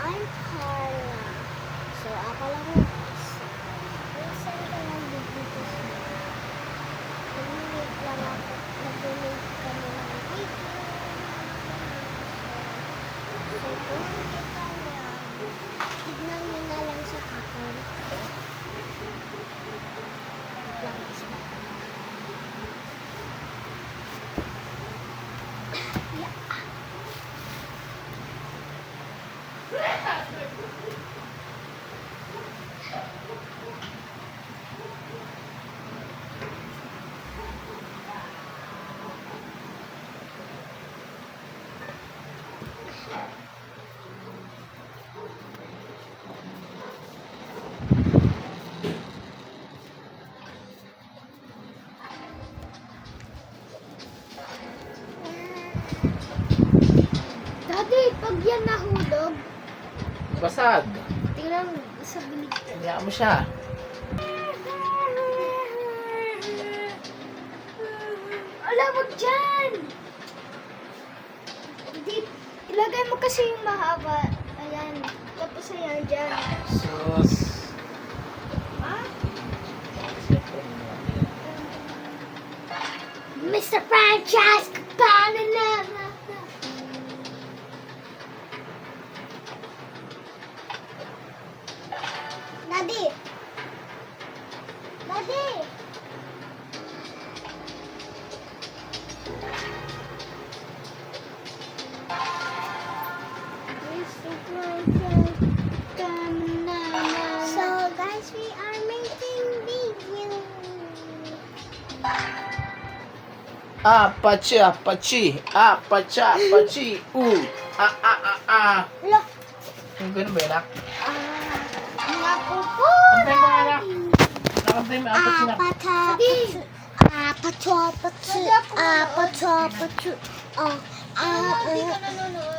I'm Carla. So, ako lang minsan ka lang dito sa nag-wait lang ako. Nag-wait kami ng video. So, kung hindi ka na, tignan nyo na lang sa kakon. Daddy, pag yan nahulog, Basag. tingnan mo sa bilig ko. Hayaan mo siya. Alam mo dyan! Di, ilagay mo kasi yung mahaba. Ayan. Tapos ayan dyan. Sus. Ha? Mr. Franchise! Paano na? Daddy! Daddy! So guys, we are making video. Apachi, apachi. Apacha, apachi. Look! Yung ganun ba yun, nak? Naku po! Antay mo, anak. Nakantay mo, apachi na. Apatu. Hindi ka nanonood.